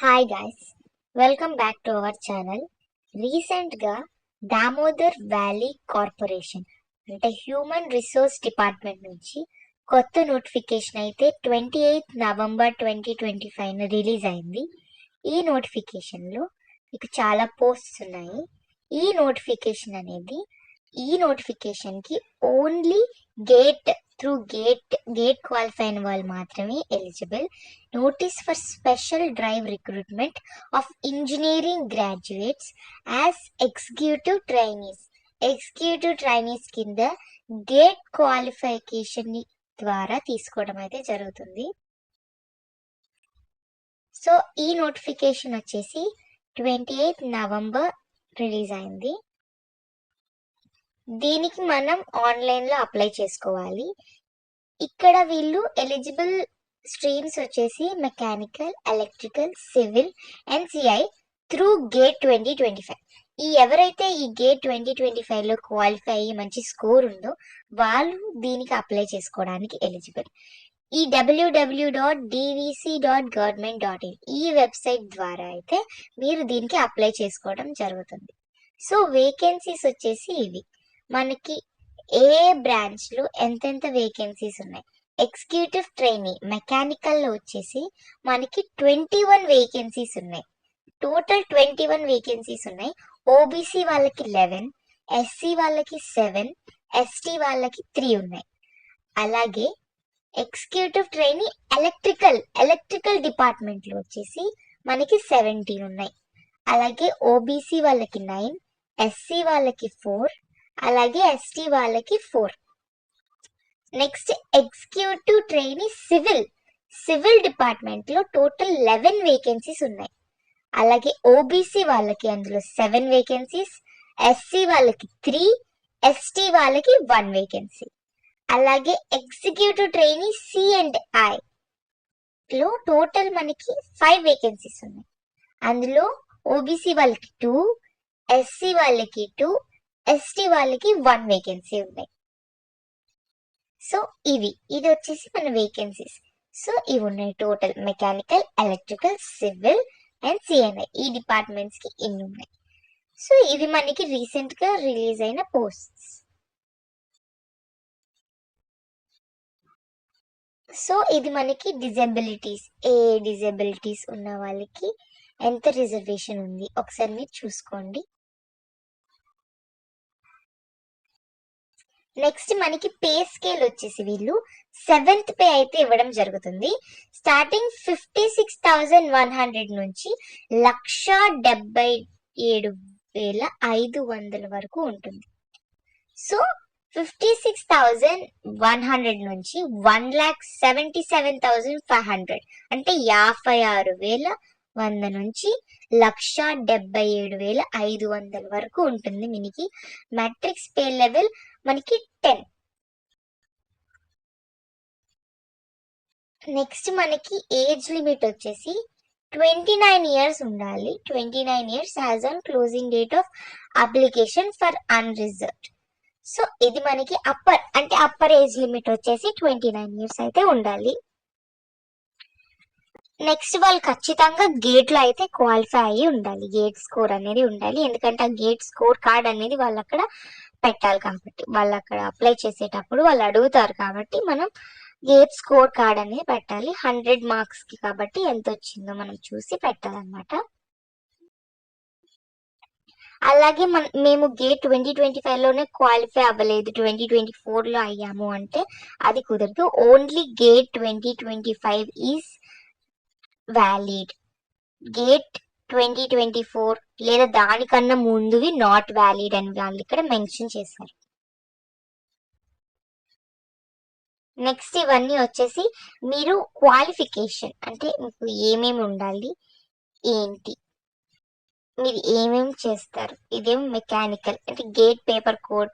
Hi guys, welcome back to our channel. రీసెంట్గా Damodar valley corporation అంటే human resource department నుంచి కొత్త నోటిఫికేషన్ అయితే 28 నవంబర్ 2025 రిలీజ్ అయింది. ఈ నోటిఫికేషన్లో మీకు చాలా పోస్ట్స్ ఉన్నాయి. ఈ నోటిఫికేషన్కి ఓన్లీ గేట్ క్వాలిఫై అయిన వాళ్ళు మాత్రమే eligible. Notice for special drive recruitment of engineering graduates as executive trainees కింద గేట్ క్వాలిఫికేషన్ ద్వారా తీసుకోవడం అయితే జరుగుతుంది. సో ఈ నోటిఫికేషన్ వచ్చేసి 28 నవంబర్ రిలీజ్ అయింది. దీనికి మనం ఆన్లైన్లో అప్లై చేసుకోవాలి. ఇక్కడ వీళ్ళు ఎలిజిబుల్ స్ట్రీమ్స్ వచ్చేసి mechanical, electrical, civil and CI through gate 2025. ఎవరైతే ఈ గేట్ 2025లో క్వాలిఫై అయ్యి మంచి స్కోర్ ఉందో వాళ్ళు దీనికి అప్లై చేసుకోవడానికి ఎలిజిబుల్. ఈ www.dvc.government.in ఈ వెబ్సైట్ ద్వారా అయితే మీరు దీనికి అప్లై చేసుకోవడం జరుగుతుంది. సో వేకెన్సీస్ వచ్చేసి ఇవి. మనకి ఏ బ్రాంచ్లో ఎంతెంత వేకెన్సీస్ ఉన్నాయి. ఎగ్జిక్యూటివ్ ట్రైనీ మెకానికల్లో వచ్చేసి మనకి 21 వేకెన్సీస్ ఉన్నాయి. టోటల్ 21 వేకెన్సీస్ ఉన్నాయి. ఓబీసీ వాళ్ళకి 11, ఎస్సీ వాళ్ళకి 7, ఎస్టీ వాళ్ళకి 3 ఉన్నాయి. అలాగే ఎగ్జిక్యూటివ్ ట్రైనీ ఎలక్ట్రికల్ డిపార్ట్మెంట్లో వచ్చేసి మనకి 17 ఉన్నాయి. అలాగే ఓబీసీ వాళ్ళకి 9, ఎస్సీ వాళ్ళకి 4, అలాగే ఎస్టీ వాళ్ళకి 4. నెక్స్ట్ ఎగ్జిక్యూటివ్ ట్రైనీ సివిల్ డిపార్ట్మెంట్లో టోటల్ 11 వేకెన్సీస్ ఉన్నాయి. అలాగే ఓబీసీ వాళ్ళకి అందులో 7 వేకెన్సీస్, ఎస్సీ వాళ్ళకి 3, ఎస్టీ వాళ్ళకి 1 వేకెన్సీ. అలాగే ఎగ్జిక్యూటివ్ ట్రైనీ C&I లో టోటల్ మనకి 5 వేకెన్సీస్ ఉన్నాయి. అందులో ఓబీసీ వాళ్ళకి 2, ఎస్సీ వాళ్ళకి 2, ఎస్టీ వాళ్ళకి 1 వేకెన్సీ ఉన్నాయి. సో ఇది వచ్చేసి మన వేకెన్సీస్. సో ఇవి ఉన్నాయి total mechanical, electrical, civil and CNI ఈ డిపార్ట్మెంట్స్కి ఇన్ని ఉన్నాయి. సో ఇవి మనకి రీసెంట్గా రిలీజ్ అయిన పోస్ట్స్. సో ఇది మనకి డిజబిలిటీస్ ఉన్న వాళ్ళకి ఎంత రిజర్వేషన్ ఉంది ఒకసారి మీరు చూసుకోండి. నెక్స్ట్ మనకి పే స్కేల్ వచ్చేసి వీళ్ళు 7th పే అయితే ఇవ్వడం జరుగుతుంది. స్టార్టింగ్ 56,100 నుంచి 1,77,500 వరకు ఉంటుంది. సో 56,100 నుంచి 1,77,500 అంటే 56,100 నుంచి 1,77,500 వరకు ఉంటుంది. మనకి మ్యాట్రిక్స్ పే లెవెల్ మనకి 10. నెక్స్ట్ మనకి ఏజ్ లిమిట్ వచ్చేసి 29 ఇయర్స్ ఉండాలి. 29 years as on closing date of application for unreserved. So ఇది మనకి అప్పర్ ఏజ్ లిమిట్ వచ్చేసి 29 ఇయర్స్ అయితే ఉండాలి. నెక్స్ట్ వాళ్ళు ఖచ్చితంగా గేట్లో అయితే క్వాలిఫై అయ్యి ఉండాలి. గేట్ స్కోర్ అనేది ఉండాలి. ఎందుకంటే ఆ గేట్ స్కోర్ కార్డ్ అనేది వాళ్ళు అక్కడ పెట్టాలి కాబట్టి, వాళ్ళు అక్కడ అప్లై చేసేటప్పుడు వాళ్ళు అడుగుతారు కాబట్టి మనం గేట్ స్కోర్ కార్డ్ అనేది పెట్టాలి. 100 మార్క్స్కి కాబట్టి ఎంత వచ్చిందో మనం చూసి పెట్టాలన్నమాట. అలాగే మేము గేట్ 2025లోనే క్వాలిఫై అవ్వలేదు, 2024లో అయ్యాము అంటే అది కుదరదు. Only gate 2025 is valid. Gate 2024 లేదా దానికన్నా ముందువి నాట్ వ్యాలిడ్ అని వాళ్ళు ఇక్కడ మెన్షన్ చేశారు. నెక్స్ట్ ఇవన్నీ వచ్చేసి మీరు క్వాలిఫికేషన్ అంటే మీకు ఏమేమి ఉండాలి, ఏంటి, మీరు ఏమేమి చేస్తారు. ఇదేమో మెకానికల్ అంటే గేట్ పేపర్ కోడ్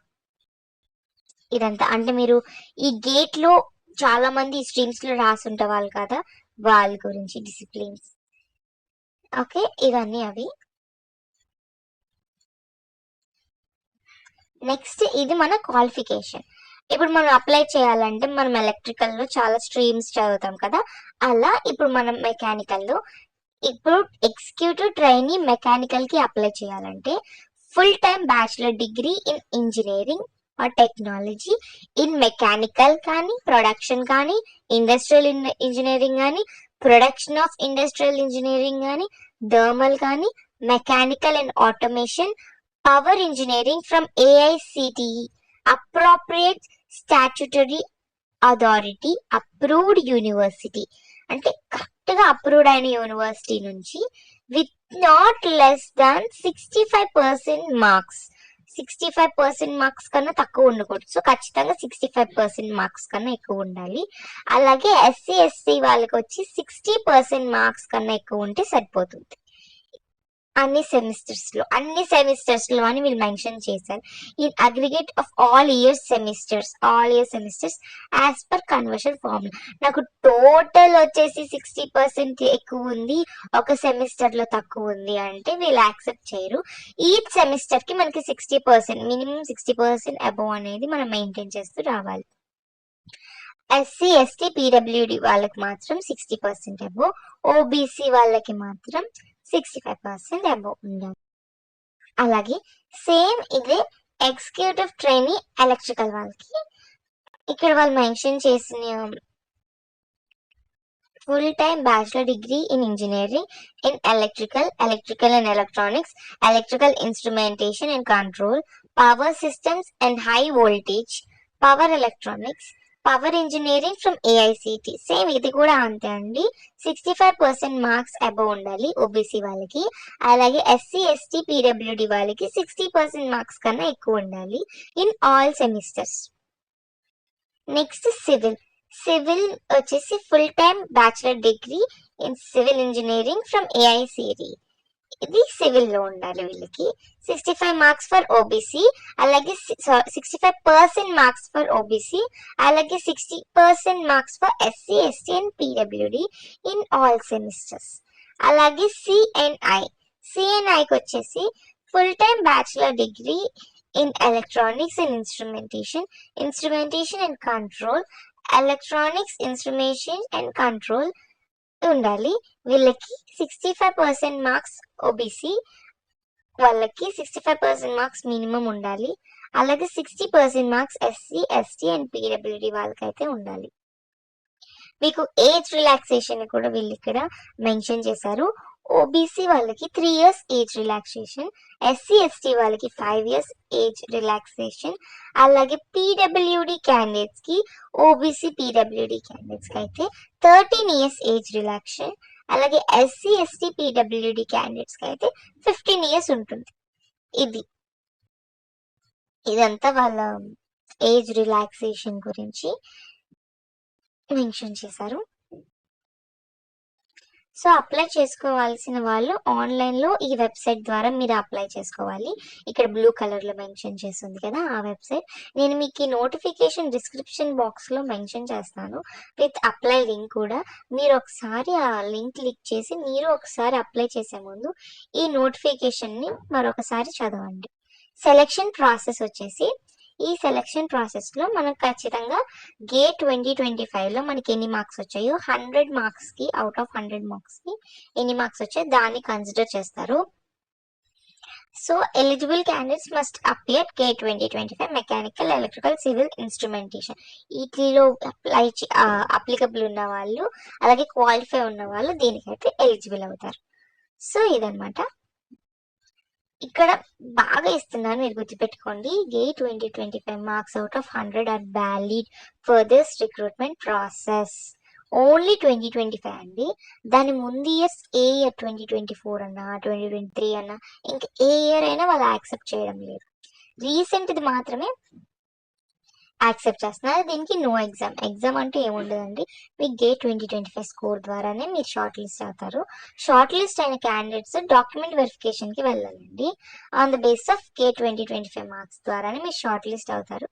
ఇదంతా. అంటే మీరు ఈ గేట్లో చాలా మంది స్ట్రీమ్స్లో రాసుంటే వాళ్ళు కదా, వాళ్ళ గురించి డిసిప్లిన్స్. ఓకే, ఇవన్నీ అవి. నెక్స్ట్ ఇది మన క్వాలిఫికేషన్. ఇప్పుడు మనం అప్లై చేయాలంటే మనం ఎలక్ట్రికల్లో చాలా స్ట్రీమ్స్ చదువుతాం కదా, అలా ఇప్పుడు మనం మెకానికల్లో ఇప్పుడు ఎగ్జిక్యూటివ్ ట్రైనీ మెకానికల్ కి అప్లై చేయాలంటే full time bachelor degree in engineering or technology in mechanical కానీ, ప్రొడక్షన్ కానీ, ఇండస్ట్రియల్ ఇంజనీరింగ్ కానీ, ప్రొడక్షన్ ఆఫ్ ఇండస్ట్రియల్ ఇంజనీరింగ్ కానీ, థర్మల్ కానీ, mechanical and automation, power engineering from AICTE appropriate statutory authority approved university, అంటే correct గా approved అయిన university నుంచి with not less than 65% marks. 65% marks కన్నా తక్కువ ఉండకూడదు. సో ఖచ్చితంగా 65% మార్క్స్ కన్నా ఎక్కువ ఉండాలి. అలాగే ఎస్సీ ఎస్టీ వాళ్ళకి వచ్చి 60% మార్క్స్ కన్నా ఎక్కువ ఉంటే సరిపోతుంది. అన్ని సెమిస్టర్స్ లో అని వీళ్ళు మెన్షన్ చేశారు. In aggregate of all years semesters as per conversion formula. నాకు టోటల్ వచ్చేసి 60% ఎక్కువ ఉంది, ఒక సెమిస్టర్ లో తక్కువ ఉంది అంటే వీళ్ళు యాక్సెప్ట్ చేయరు. ఈచ్ సెమిస్టర్ కి మనకి 60%, మినిమం 60% అబోవ్ అనేది మనం మెయింటైన్ చేస్తూ రావాలి. ఎస్సీ ఎస్టీ పీడబ్ల్యూడి వాళ్ళకి మాత్రం 60% అబోవ్, ఓబీసీ వాళ్ళకి మాత్రం 65% అబోవ్ ఉండాలి. అలాగే సేమ్ ఇదే ఎగ్జిక్యూటివ్ ట్రైనీ ఎలక్ట్రికల్ వాళ్ళకి ఇక్కడ వాళ్ళు మెన్షన్ చేసిన full time bachelor degree in engineering in electrical and electronics, electrical instrumentation and control, power systems and high voltage, power electronics, power engineering from AICTE. Same ఇది కూడా అంతే అండి, 65% marks above ఉండాలి OBC వాళ్ళకి. అలాగే ఎస్సీ ఎస్టీ పీడబ్ల్యూడి వాళ్ళకి 60% marks కన్నా ఎక్కువ ఉండాలి in all semesters. Next civil వచ్చేసి full time bachelor degree in civil engineering from AICTE. ఇది సివిల్ లో ఉండాలి వీళ్ళకి. 65 మార్క్స్ ఫర్ ఓబీసీ, అలాగే 65% మార్క్స్ ఫర్ ఓబీసీ, అలాగే 60% marks for SC ST and PWD in all semesters. అలాగే సిఎన్ఐకి వచ్చేసి full time bachelor degree in electronics and instrumentation and control, electronics instrumentation and control ఉండాలి. వీళ్ళకి 65% మార్క్స్ ఓబీసీ వాళ్ళకి 65% marks minimum ఉండాలి. అలాగే 60% marks SC ST and PWD వాళ్ళకైతే ఉండాలి. మీకు ఏజ్ రిలాక్సేషన్ కూడా వీళ్ళు ఇక్కడ మెన్షన్ చేశారు. ఓబీసీ వాళ్ళకి 3 years age relaxation, SC ST వాళ్ళకి 5 years ఏజ్ రిలాక్సేషన్, అలాగే పీడబ్ల్యూడి క్యాండిడేట్స్ కి, ఓబీసీ పీడబ్ల్యూడి క్యాండిడేట్స్ కి అయితే 13 years ఏజ్ రిలాక్సేషన్, అలాగే ఎస్సీ ఎస్టీ పీడబ్ల్యూడి క్యాండిడేట్స్ కి అయితే 15 years ఉంటుంది. ఇదంతా వాళ్ళ ఏజ్ రిలాక్సేషన్ గురించి మెన్షన్ చేశారు. సో అప్లై చేసుకోవాల్సిన వాళ్ళు ఆన్లైన్ లో ఈ వెబ్సైట్ ద్వారా మీరు అప్లై చేసుకోవాలి. ఇక్కడ బ్లూ కలర్ లో మెన్షన్ చేస్తుంది కదా ఆ వెబ్సైట్. నేను మీకు ఈ నోటిఫికేషన్ డిస్క్రిప్షన్ బాక్స్ లో మెన్షన్ చేస్తాను విత్ అప్లై లింక్ కూడా. మీరు ఒకసారి ఆ లింక్ క్లిక్ చేసి మీరు ఒకసారి అప్లై చేసే ముందు ఈ నోటిఫికేషన్ ని మరొకసారి చదవండి. సెలక్షన్ ప్రాసెస్ వచ్చేసి, ఈ సెలక్షన్ ప్రాసెస్ లో మనం ఖచ్చితంగా గేట్ 2025 లో మనకి ఎన్ని మార్క్స్ వచ్చాయో 100 మార్క్స్ కి అవుట్ ఆఫ్ 100 మార్క్స్ కి ఎన్ని మార్క్స్ వచ్చాయో దాన్ని కన్సిడర్ చేస్తారు. So eligible candidates must appear gate 2025 mechanical, electrical, civil, instrumentation వీటిలో అప్లికబుల్ ఉన్న వాళ్ళు, అలాగే క్వాలిఫై ఉన్న వాళ్ళు దీనికైతే ఎలిజిబుల్ అవుతారు. సో ఇదన్నమాట. ఇక్కడ బాగా ఇస్తున్నాను, మీరు గుర్తుపెట్టుకోండి. GATE 2025 marks out of 100 are valid for this recruitment process. Only 2025 అండి. దాని ముందు ఇయర్స్ ఏ ఇయర్ 2024 అన్నా 2023 అన్నా ఇంకా ఏ ఇయర్ అయినా వాళ్ళు యాక్సెప్ట్ చేయడం లేదు. రీసెంట్ ఇది మాత్రమే యాక్సెప్ట్ చేస్తున్నారు. దీనికి నో ఎగ్జామ్ అంటే ఏముండదండి. మీ గేట్ 2025 స్కోర్ ద్వారానే మీరు షార్ట్ లిస్ట్ అవుతారు. షార్ట్ లిస్ట్ అయిన క్యాండిడేట్స్ డాక్యుమెంట్ వెరిఫికేషన్ కి వెళ్ళాలండి. On the base of gate 2025 marks ద్వారానే మీరు షార్ట్ లిస్ట్ అవుతారు.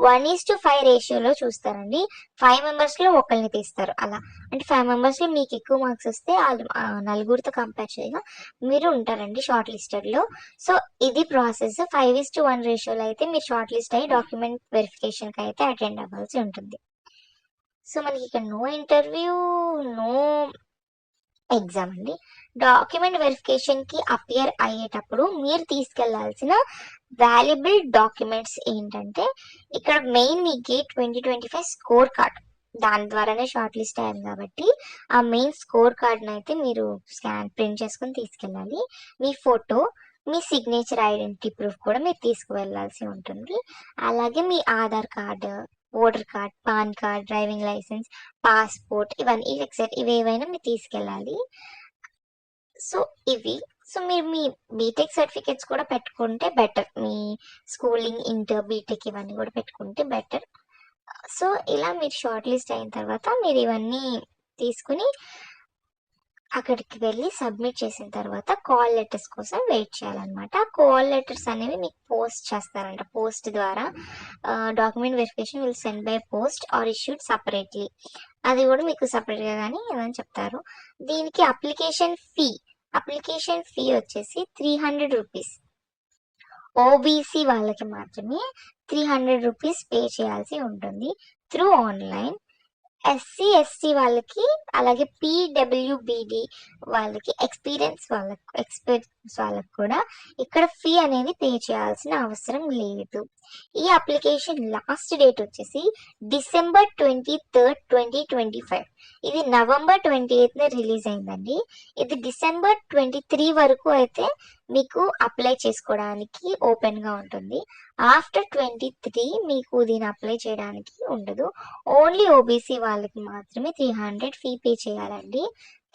1:5 రేషియోలో చూస్తారండి. 5 members లో ఒకరిని తీస్తారు. అలా అంటే 5 members లో మీకు ఎక్కువ మార్క్స్ వస్తే నలుగురితో కంపేర్ చేయగా మీరు ఉంటారండి షార్ట్ లిస్టెడ్ లో. సో ఇది ప్రాసెస్. 5:1 రేషియోలో అయితే మీరు షార్ట్ లిస్ట్ అయ్యి డాక్యుమెంట్ వెరిఫికేషన్ అయితే అటెండ్ అవ్వాల్సి ఉంటుంది. సో మనకి ఇక్కడ నో ఇంటర్వ్యూ, నో ఎగ్జామ్ అండి. డాక్యుమెంట్ వెరిఫికేషన్కి అపియర్ అయ్యేటప్పుడు మీరు తీసుకెళ్లాల్సిన వాల్యుబుల్ డాక్యుమెంట్స్ ఏంటంటే, ఇక్కడ మెయిన్ మీ గేట్ 2025 స్కోర్ కార్డ్, దాని ద్వారానే షార్ట్ లిస్ట్ అయ్యారు కాబట్టి ఆ మెయిన్ స్కోర్ కార్డ్ని అయితే మీరు ప్రింట్ చేసుకొని తీసుకెళ్ళాలి. మీ ఫోటో, మీ సిగ్నేచర్ ఐడెంటిటీ ప్రూఫ్ కూడా మీరు తీసుకువెళ్ళాల్సి ఉంటుంది. అలాగే మీ Aadhaar card, voter card, PAN card, driving licence, passport, ఇవన్నీ ఇవేవైనా మీరు తీసుకెళ్ళాలి. సో మీరు మీ బీటెక్ సర్టిఫికేట్స్ కూడా పెట్టుకుంటే బెటర్. మీ స్కూలింగ్, ఇంటర్, బీటెక్ ఇవన్నీ కూడా పెట్టుకుంటే బెటర్. సో ఇలా మీరు షార్ట్ లిస్ట్ అయిన తర్వాత మీరు ఇవన్నీ తీసుకుని అక్కడికి వెళ్ళి సబ్మిట్ చేసిన తర్వాత కాల్ లెటర్స్ కోసం వెయిట్ చేయాలన్నమాట. కాల్ లెటర్స్ అనేవి మీకు పోస్ట్ చేస్తారంట. పోస్ట్ ద్వారా document verification will send by post or issued separately, అది కూడా మీకు సపరేట్గా కానీ ఏదని చెప్తారు. దీనికి అప్లికేషన్ ఫీ వచ్చేసి 300 రూపీస్. ఓబీసీ వాళ్ళకి మాత్రమే 300 రూపీస్ పే చేయాల్సి ఉంటుంది త్రూ ఆన్లైన్. ఎస్సీ ఎస్టీ వాళ్ళకి, అలాగే పీడబ్ల్యూబీడి వాళ్ళకి, ఎక్స్పీరియన్స్ వాళ్ళకి కూడా ఇక్కడ ఫీ అనేది పే చేయాల్సిన అవసరం లేదు. ఈ అప్లికేషన్ లాస్ట్ డేట్ వచ్చేసి December 23rd, 2025. ఇది November 28th రిలీజ్ అయిందండి. ఇది December 23 వరకు అయితే మీకు అప్లై చేసుకోవడానికి ఓపెన్గా ఉంటుంది. ఆఫ్టర్ 23 మీకు దీన్ని అప్లై చేయడానికి ఉండదు. ఓన్లీ ఓబీసీ వాళ్ళకి మాత్రమే 300 ఫీ పే చేయాలండి.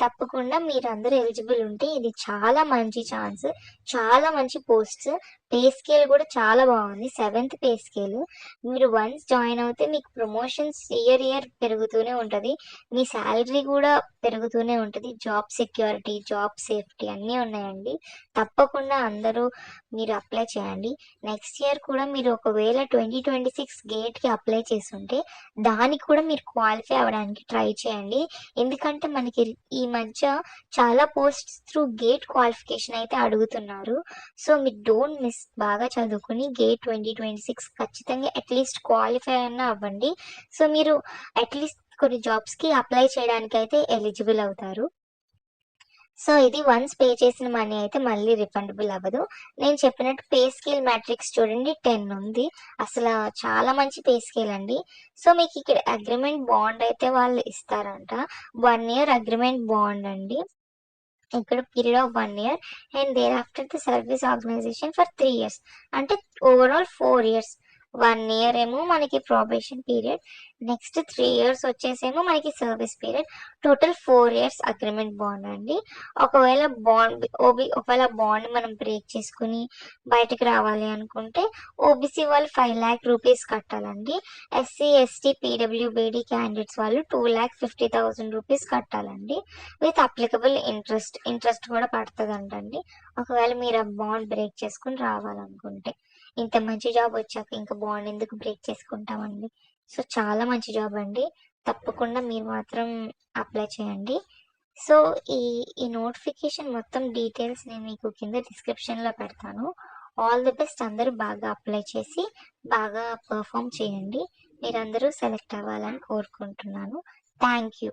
తప్పకుండా మీరందరూ ఎలిజిబుల్ ఉంటే ఇది చాలా మంచి ఛాన్స్, చాలా మంచి పోస్ట్. పే స్కేల్ కూడా చాలా బాగుంది, 7th పే స్కేల్. మీరు వన్స్ జాయిన్ అవుతే మీకు ప్రమోషన్స్ ఇయర్ పెరుగుతూనే ఉంటుంది, మీ శాలరీ కూడా పెరుగుతూనే ఉంటుంది. జాబ్ సెక్యూరిటీ, జాబ్ సేఫ్టీ అన్నీ ఉన్నాయండి. తప్పకుండా అందరూ మీరు అప్లై చేయండి. నెక్స్ట్ ఇయర్ కూడా మీరు ఒకవేళ 2026 గేట్కి అప్లై చేస్తుంటే దానికి కూడా మీరు క్వాలిఫై అవ్వడానికి ట్రై చేయండి. ఎందుకంటే మనకి ఈ మధ్య చాలా పోస్ట్స్ త్రూ గేట్ క్వాలిఫికేషన్ అయితే అడుగుతున్నారు. సో మీరు డోంట్ మిస్, బాగా చదువుకుని గేట్ 2026 ఖచ్చితంగా అట్లీస్ట్ క్వాలిఫై అన్నా అవ్వండి. సో మీరు అట్లీస్ట్ కొన్ని జాబ్స్కి అప్లై చేయడానికి అయితే ఎలిజిబుల్ అవుతారు. సో ఇది వన్స్ పే చేసిన మనీ అయితే మళ్ళీ రిఫండబుల్ అవ్వదు. నేను చెప్పినట్టు పే స్కేల్ మ్యాట్రిక్స్ చూడండి 10 ఉంది. అసలు చాలా మంచి పే స్కేల్ అండి. సో మీకు ఇక్కడ అగ్రిమెంట్ బాండ్ అయితే వాళ్ళు ఇస్తారంట. 1 year అగ్రిమెంట్ బాండ్ అండి. ఇక్కడ period of 1 year and thereafter the service organisation for 3 years. అంటే ఓవరాల్ 4 years. 1 year ఏమో మనకి ప్రొబేషన్ పీరియడ్, నెక్స్ట్ 3 years వచ్చేసేమో మనకి service period. Total 4 years agreement bond అండి. ఒకవేళ బాండ్ మనం బ్రేక్ చేసుకుని బయటకు రావాలి అనుకుంటే ఓబీసీ వాళ్ళు 5 lakh రూపీస్ కట్టాలండి. ఎస్సీ ఎస్టీ పీడబ్ల్యూబీడి క్యాండిడేట్స్ వాళ్ళు 2,50,000 రూపీస్ కట్టాలండి. విత్ అప్లికబుల్ ఇంట్రెస్ట్ కూడా పడుతుందంటండి ఒకవేళ మీరు ఆ బాండ్ బ్రేక్ చేసుకుని రావాలనుకుంటే. ఇంత మంచి జాబ్ వచ్చాక ఇంకా బాండ్ ఎందుకు బ్రేక్ చేసుకుంటామండి. సో చాలా మంచి జాబ్ అండి. తప్పకుండా మీరు మాత్రం అప్లై చేయండి. సో ఈ నోటిఫికేషన్ మొత్తం డీటెయిల్స్ నేను మీకు కింద డిస్క్రిప్షన్లో పెడతాను. All the best. అందరూ బాగా అప్లై చేసి బాగా పర్ఫామ్ చేయండి. మీరందరూ సెలెక్ట్ అవ్వాలని కోరుకుంటున్నాను. Thank you.